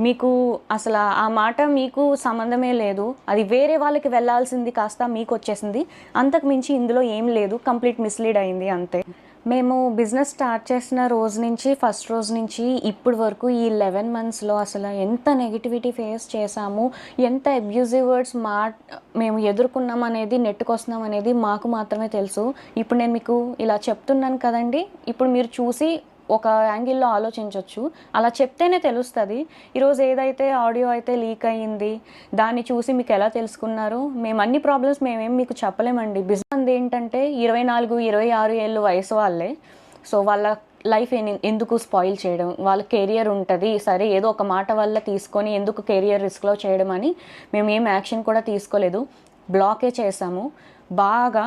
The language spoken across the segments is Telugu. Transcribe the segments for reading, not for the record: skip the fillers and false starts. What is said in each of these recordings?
మీకు అసలు ఆ మాట మీకు సంబంధమే లేదు, అది వేరే వాళ్ళకి వెళ్ళాల్సింది కాస్త మీకు వచ్చేసింది, అంతకు మించి ఇందులో ఏం లేదు, కంప్లీట్ మిస్లీడ్ అయింది అంతే. మేము బిజినెస్ స్టార్ట్ చేసిన రోజు నుంచి, ఫస్ట్ రోజు నుంచి ఇప్పుడు వరకు ఈ 11 మంత్స్లో అసలు ఎంత నెగిటివిటీ ఫేస్ చేసాము, ఎంత అబ్యూజివ్ వర్డ్స్ మేము ఎదుర్కొన్నాం అనేది, నెట్టుకొస్తున్నాం అనేది మాకు మాత్రమే తెలుసు. ఇప్పుడు నేను మీకు ఇలా చెప్తున్నాను కదండి, ఇప్పుడు మీరు చూసి ఒక యాంగిల్లో ఆలోచించవచ్చు. అలా చెప్తేనే తెలుస్తుంది. ఈరోజు ఏదైతే ఆడియో అయితే లీక్ అయ్యింది, దాన్ని చూసి మీకు ఎలా తెలుసుకున్నారు? మేము అన్ని ప్రాబ్లమ్స్ మేమేం మీకు చెప్పలేమండి. బిజినెస్ ఏంటంటే 24, 26 ఏళ్ళు వయసు వాళ్ళే. సో వాళ్ళ లైఫ్ ఎందుకు స్పాయిల్ చేయడం, వాళ్ళ కెరియర్ ఉంటుంది సరే, ఏదో ఒక మాట వల్ల తీసుకొని ఎందుకు కెరియర్ రిస్క్లో చేయడం అని మేము ఏం యాక్షన్ కూడా తీసుకోలేదు, బ్లాకే చేసాము. బాగా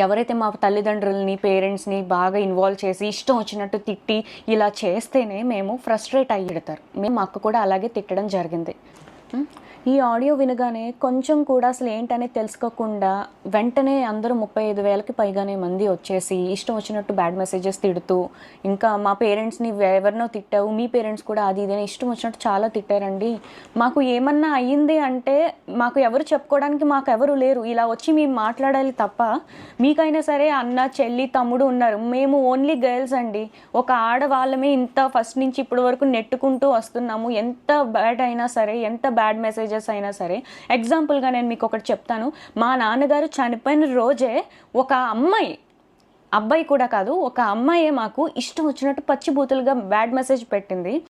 ఎవరైతే మా తల్లిదండ్రులని, పేరెంట్స్ని బాగా ఇన్వాల్వ్ చేసి ఇష్టం వచ్చినట్టు తిట్టి ఇలా చేస్తేనే మేము ఫ్రస్ట్రేట్ అయ్యిడతారు. మేము అక్క కూడా అలాగే తిట్టడం జరిగింది. ఈ ఆడియో వినగానే కొంచెం కూడా అసలు ఏంటనేది తెలుసుకోకుండా వెంటనే అందరూ 35,000కి పైగానే మంది వచ్చేసి ఇష్టం వచ్చినట్టు బ్యాడ్ మెసేజెస్ తిడుతూ, ఇంకా మా పేరెంట్స్ని ఎవరినో తిట్టావు, మీ పేరెంట్స్ కూడా అది ఇదని ఇష్టం వచ్చినట్టు చాలా తిట్టారండి. మాకు ఏమన్నా అయ్యింది అంటే మాకు ఎవరు చెప్పుకోవడానికి మాకు ఎవరు లేరు. ఇలా వచ్చి మేము మాట్లాడాలి తప్ప, మీకైనా సరే అన్న, చెల్లి, తమ్ముడు ఉన్నారు. మేము ఓన్లీ గర్ల్స్ అండి. ఒక ఆడవాళ్ళమే ఇంత ఫస్ట్ నుంచి ఇప్పటి వరకు నెట్టుకుంటూ వస్తున్నాము. ఎంత బ్యాడ్ అయినా సరే, ఎంత బ్యాడ్ మెసేజెస్ అయినా సరే. ఎగ్జాంపుల్గా నేను మీకు ఒకటి చెప్తాను. మా నాన్నగారు చనిపోయిన రోజే ఒక అమ్మాయి, అబ్బాయి కూడా కాదు, ఒక అమ్మాయే మాకు ఇష్టం వచ్చినట్టు పచ్చి బూతులుగా బ్యాడ్ మెసేజ్ పెట్టింది.